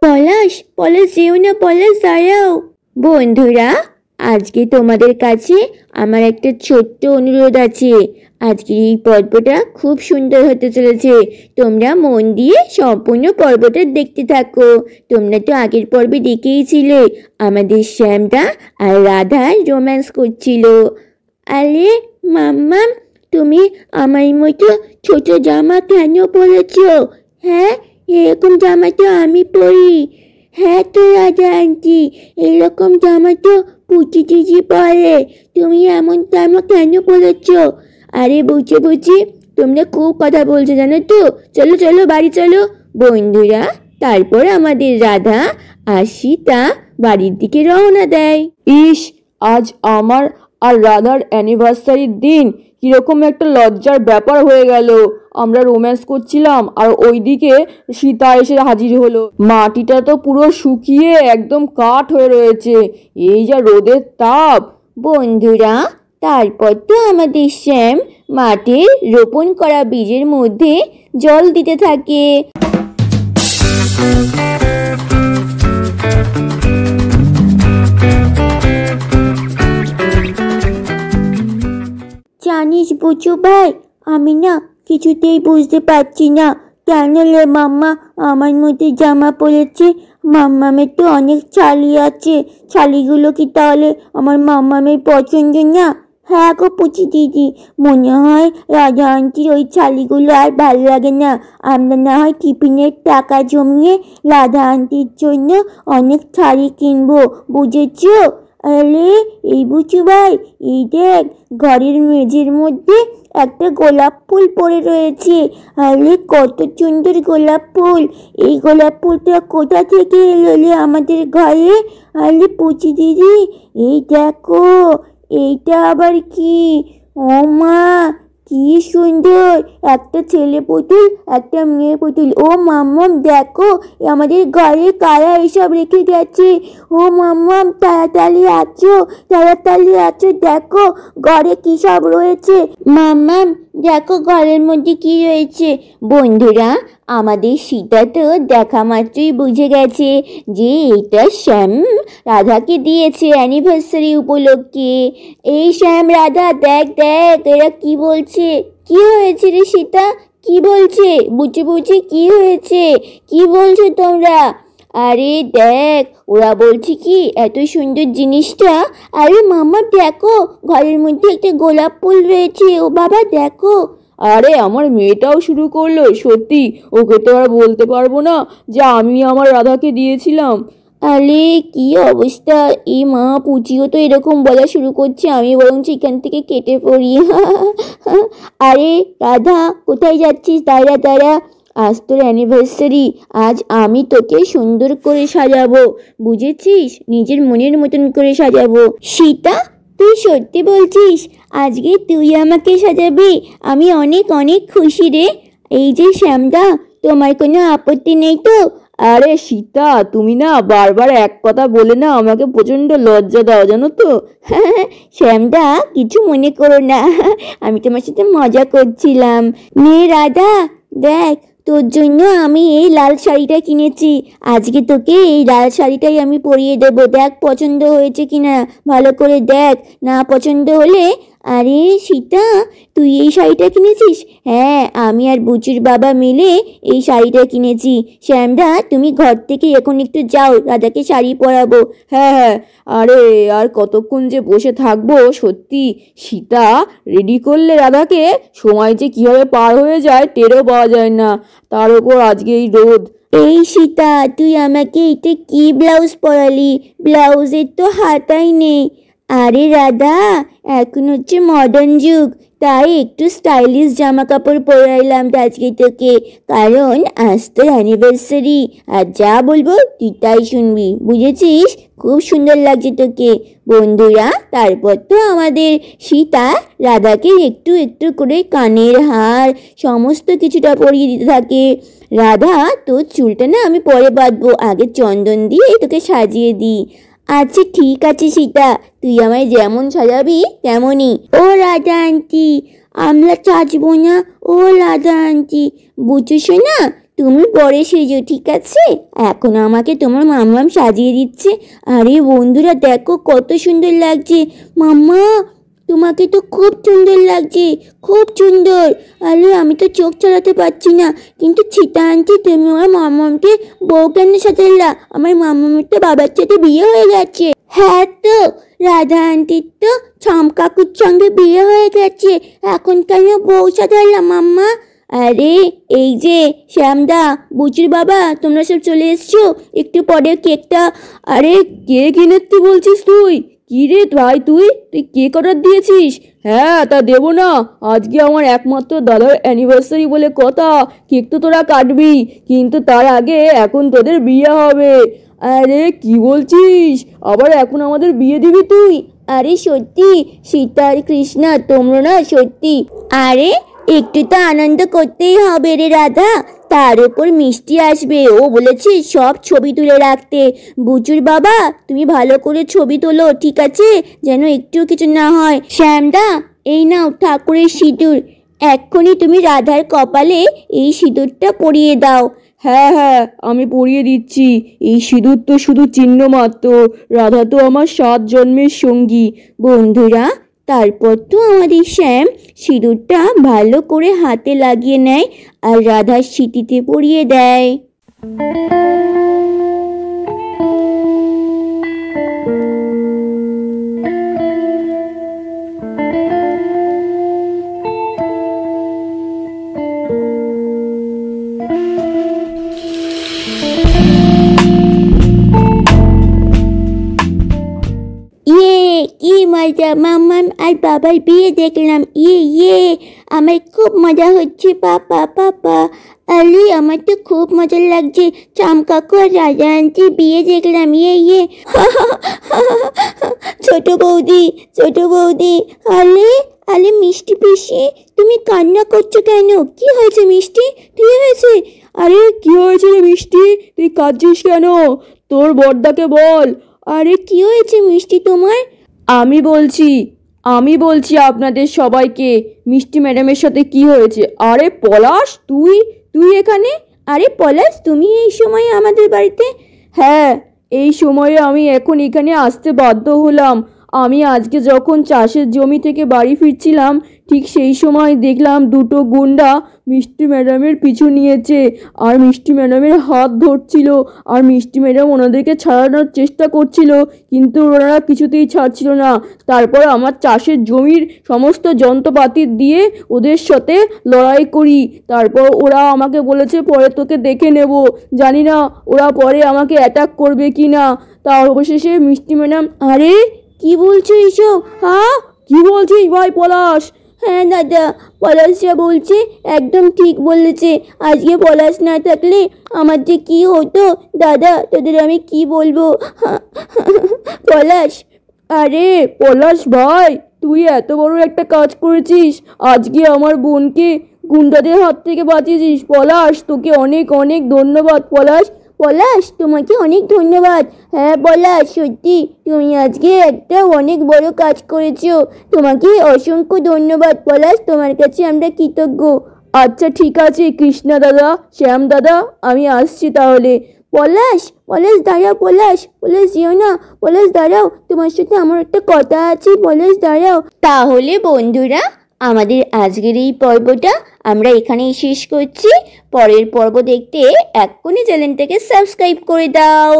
পলাশ, পলাশ যেও না, পলাশ দাঁড়াও। বন্ধুরা, আজকে তোমাদের কাছে আমার একটা ছোট্ট অনুরোধ আছে। আজকের এই পর্বটা খুব সুন্দর হতে চলেছে। তোমরা মন দিয়ে সম্পূর্ণ পর্বটা দেখতে থাকো। তোমরা তো আগের পর্বে দেখেইছিলে আমাদের শ্যামদা আর রাধা রোম্যান্স করছিল। আরে মাম্মা, তুমি আমার মতো ছোট জামা কেন পরেছ? হ্যাঁ, এরকম জামা তো আমি পরি। হ্যাঁ তো রাজা আন্টি, এরকম জামা তো পুচি দিদি পরে। তুমি এমন জামা কেন পরেছ? আরে বুঝি বুঝি, তোমরা খুব কথা বলছো জানো তো। চলো চলো বাড়ি চলো। বন্ধুরা, তারপর আমাদের রাধা আর সীতা বাড়ির দিকে রওনা দেয়। ইস, আজ আমার আর রাধার অ্যানিভার্সারির দিন কিরকম একটা লজ্জার ব্যাপার হয়ে গেল। আমরা রোম্যান্স করছিলাম আর ওইদিকে সীতা এসে হাজির হলো। মাটিটা তো পুরো শুকিয়ে একদম কাঠ হয়ে রয়েছে, এই যা রোদের তাপ। বন্ধুরা, তারপর তো আমাদের শ্যাম মাটির রোপণ করা বীজের মধ্যে জল দিতে থাকে। জানিস বুঝু ভাই, আমি না কিছুতেই বুঝতে পারছি না কেন রে মাম্মা আমার মধ্যে জামা পরেছে। মাম্মামের তো অনেক ছালি আছে, ছালিগুলো কি তাহলে আমার মাম্মামের পছন্দ না? হ্যাঁ গো পুচি দিদি, মনে হয় রাজা আন্টির ওই ছালিগুলো আর ভালো লাগে না। আমরা না হয় টিফিনের টাকা জমিয়ে রাধা আন্টির জন্য অনেক শাড়ি কিনবো, বুঝেছো? আরে এই বুচু ভাই, এই দেখ ঘরের মেঝের মধ্যে একটা গোলাপ ফুল পড়ে রয়েছে। আরে কত সুন্দর গোলাপ ফুল! এই গোলাপ ফুলটা কোথা থেকে এলো রে আমাদের ঘরে? আরে পুচি দিদি, এই দেখো, এইটা আবার কি? ও মা, কি সুন্দর! একটা ছেলে পুতুল, একটা মেয়ে পুতুল। ও মাম্মাম দেখো, আমাদের ঘরে কারা এসব রেখে গেছে। ও মাম্মাম তাড়াতাড়ি আছো, তাড়াতাড়ি আছো, দেখো ঘরে কি সব রয়েছে। মাম্মাম দেখো ঘরের মধ্যে কি রয়েছে। বন্ধুরা, আমাদের সীতা তো দেখা মাত্রই বুঝে গেছে যে এটা শ্যাম রাধাকে দিয়েছে অ্যানিভার্সারি উপলক্ষে। এই শ্যাম রাধা, দেখ দেখ এরা কি বলছে। কি হয়েছে রে সীতা? কি বলছে? বুঝে বুঝে কি হয়েছে? কি বলছো তোমরা? আরে দেখ, ওরা বলছে কি এত সুন্দর জিনিসটা। আরে মামা দেখো, ঘরের মধ্যে একটা গোলাপ ফুল রয়েছে। ও বাবা দেখো। আরে আমার মেয়েটাও শুরু করলো, সত্যি ওকে তো আর বলতে পারবো না যে আমি আমার রাধাকে দিয়েছিলাম। আরে কি অবস্থা! এই মা, পুচিও তো এরকম বলা শুরু করছে। আমি বরঞ্চ এখান থেকে কেটে পড়ি। আরে রাধা, কোথায় যাচ্ছিস? দাঁড়া দাঁড়া, আজ তোর অ্যানিভার্সারি। আজ আমি তোকে সুন্দর করে সাজাবো, বুঝেছিস? নিজের মনের মতন করে সাজাবো। সীতা, তুই সত্যি বলছিস আজকে তুই আমাকে সাজাবি? আমি অনেক অনেক খুশি রে। এই যে শ্যামদা, তোমার কোনো আপত্তি নেই তো? আরে সীতা, তুমি না বারবার এক কথা বলে না আমাকে প্রচন্ড লজ্জা দাও, জানো তো। শ্যামদা, কিছু মনে করো না, আমি তোমার সাথে মজা করছিলাম। নে রাধা, দেখ তোর জন্য আমি এই লাল শাড়িটা কিনেছি। আজকে তোকে এই লাল শাড়িটাই আমি পরিয়ে দেবো। দেখ পছন্দ হয়েছে কিনা ভালো করে দেখ, না পছন্দ হলে। আরে সীতা, তুই এই শাড়িটা কিনেছিস? হ্যাঁ, আমি আর বুচুর বাবা মিলে এই শাড়িটা কিনেছি। শ্যামদা, তুমি ঘর থেকে এখন একটু যাও, রাধাকে শাড়ি পরাবো। হ্যাঁ হ্যাঁ, আরে আর কতক্ষণ যে বসে থাকবো। সত্যি সীতা রেডি করলে রাধাকে, সময় যে কিভাবে পার হয়ে যায় টেরও পাওয়া যায় না। তার উপর আজকে এই রোদ। এই সীতা, তুই আমাকে এটা কি ব্লাউজ পরালি? ব্লাউজের তো হাতাই নেই। আরে রাধা, এখন হচ্ছে মডার্ন যুগ, তাই একটু স্টাইলিশ জামা কাপড় পরাইলাম আজকে তোকে, কারণ আজ তোর অ্যানিভার্সারি। আর যা বলবো তুই তাই শুনবি, বুঝেছিস? খুব সুন্দর লাগছে তোকে। বন্ধুরা, তারপর তো আমাদের সীতা রাধাকে একটু একটু করে কানের হার সমস্ত কিছুটা পরিয়ে দিতে থাকে। রাধা, তোর চুলটা না আমি পরে বাঁধবো, আগে চন্দন দিয়ে তোকে সাজিয়ে দিই। আচ্ছা ঠিক আছে সীতা, তুই আমায় যেমন সাজাবি তেমনই। ও রাধা আন্টি, আমরা চাচবো না। ও রাধা আন্টি, বুঝছো না, তুমি পরে সেজো, ঠিক আছে? এখন আমাকে তোমার মাম্মাম সাজিয়ে দিচ্ছে। আরে বন্ধুরা দেখো কত সুন্দর লাগছে। মাম্মা তোমাকে তো খুব সুন্দর লাগছে, খুব সুন্দর। আরে আমি তো চোখ চালাতে পারছি না। কিন্তু চিতা আন্টি তুমি আমার মাম্মামকে বউ কেন সাজালা? আমার মাম্মামের তো বাবার সাথে বিয়ে হয়ে গেছে। হ্যাঁ তো, রাধা আন্টির তো ছম কাকুর সঙ্গে বিয়ে হয়ে গেছে, এখন কেন বউ সাজালা মাম্মা? আরে এই যে শ্যামদা, বুচির বাবা, তোমরা সব চলে এসছো, একটু পরে কেকটা। আরে কেক এনেতে বলছিস তুই? কি রে ভাই, তুই কেক অর্ডার দিয়েছিস? হ্যাঁ, তা দেবো না? আজকে আমার একমাত্র দাদার অ্যানিভার্সারি বলে কথা। কেক তো তোরা কাটবি, কিন্তু তার আগে এখন তোদের বিয়ে হবে। আরে কি বলছিস, আবার এখন আমাদের বিয়ে দিবি তুই? আরে সত্যি সীতা আর কৃষ্ণা, তোমরা না সত্যি। আরে একটু তো আনন্দ করতেই হবে রে রাধা। তার উপর মিষ্টি আসবে, ও বলেছে সব ছবি তুলে রাখতে। বুচুর বাবা তুমি ভালো করে ছবি তোলো, ঠিক আছে? যেন একটু কিছু না হয়। শ্যামদা এই নাও ঠাকুরের সিঁদুর, এক্ষুনি তুমি রাধার কপালে এই সিঁদুরটা পরিয়ে দাও। হ্যাঁ হ্যাঁ, আমি পরিয়ে দিচ্ছি। এই সিঁদুর তো শুধু চিহ্ন মাত্র, রাধা তো আমার 7 জন্মের সঙ্গী। বন্ধুরা তারপর তো আমাদের শ্যাম সিঁদুরটা ভালো করে হাতে লাগিয়ে নেয় আর রাধার সিঁথিতে পরিয়ে দেয়। কি মজা, মাম্মাম আর বাবার বিয়ে দেখলাম। ইয়ে আমার খুব মজা হচ্ছে। পাপা পাপা, আরে আমার তো খুব মজা লাগছে। চামকাকু আর রাজা আন্টির বিয়ে দেখলাম। ইয়ে ছোট বৌদি, ছোট বৌদি। আরে আরে মিষ্টি পিসি, তুমি কান্না করছো কেন? কি হয়েছে মিষ্টি? কি হয়েছে? আরে কি হয়েছে রে মিষ্টি, তুই কাঁদছিস কেন? তোর বড়দাকে বল। আরে কি হয়েছে মিষ্টি তোমার? আমি বলছি আপনাদের সবাইকে মিষ্টি ম্যাডামের সাথে কি হয়েছে। আরে পলাশ, তুই এখানে? আরে পলাশ, তুমি এই সময় আমাদের বাড়িতে? হ্যাঁ, এই সময়ে আমি এখন এখানে আসতে বাধ্য হলাম। আমি আজকে যখন চাষের জমি থেকে বাড়ি ফিরছিলাম, ঠিক সেই সময় দেখলাম দুটো গুন্ডা মিষ্টি ম্যাডামের পিছু নিয়েছে আর মিষ্টি ম্যাডামের হাত ধরছিল। আর মিষ্টি ম্যাডাম ওনাদেরকে ছাড়ানোর চেষ্টা করছিল, কিন্তু ওনারা কিছুতেই ছাড়ছিল না। তারপর আমার চাষের জমির সমস্ত যন্ত্রপাতি দিয়ে ওদের সাথে লড়াই করি। তারপর ওরা আমাকে বলেছে পরে তোকে দেখে নেব। জানি না ওরা পরে আমাকে অ্যাটাক করবে কি না। তা অবশেষে মিষ্টি ম্যাডাম। আরে কি বলছো এসব? হ্যাঁ, কি বলছিস ভাই পলাশ? হ্যাঁ দাদা, পলাশ যা বলছে একদম ঠিক বলেছে। আজকে পলাশ না থাকলে আমার যে কি হতো দাদা, তোদের আমি কি বলবো। পলাশ। আরে পলাশ ভাই, তুই এত বড় একটা কাজ করেছিস, আজকে আমার বোনকে গুন্ডাদের হাত থেকে বাঁচিয়েছিস। পলাশ, তোকে অনেক অনেক ধন্যবাদ পলাশ। পলাশ তোমাকে অনেক ধন্যবাদ। হ্যাঁ পলাশ, সত্যি তুমি আজকে একটা অনেক বড় কাজ করেছো। তোমাকে অসংখ্য ধন্যবাদ পলাশ, তোমার কাছে আমরা কৃতজ্ঞ। আচ্ছা ঠিক আছে কৃষ্ণা দাদা, শ্যাম দাদা, আমি আসছি তাহলে। পলাশ, পলাশ দাঁড়াও। পলাশ, পলাশ যেও না। পলাশ দাঁড়াও, তোমার সাথে আমার একটা কথা আছে। পলাশ দাঁড়াও। তাহলে বন্ধুরা আমাদের আজকের এই পর্বটা আমরা এখানেই শেষ করছি। পরের পর্ব দেখতে এক্ষুনি চ্যানেলটাকে সাবস্ক্রাইব করে দাও।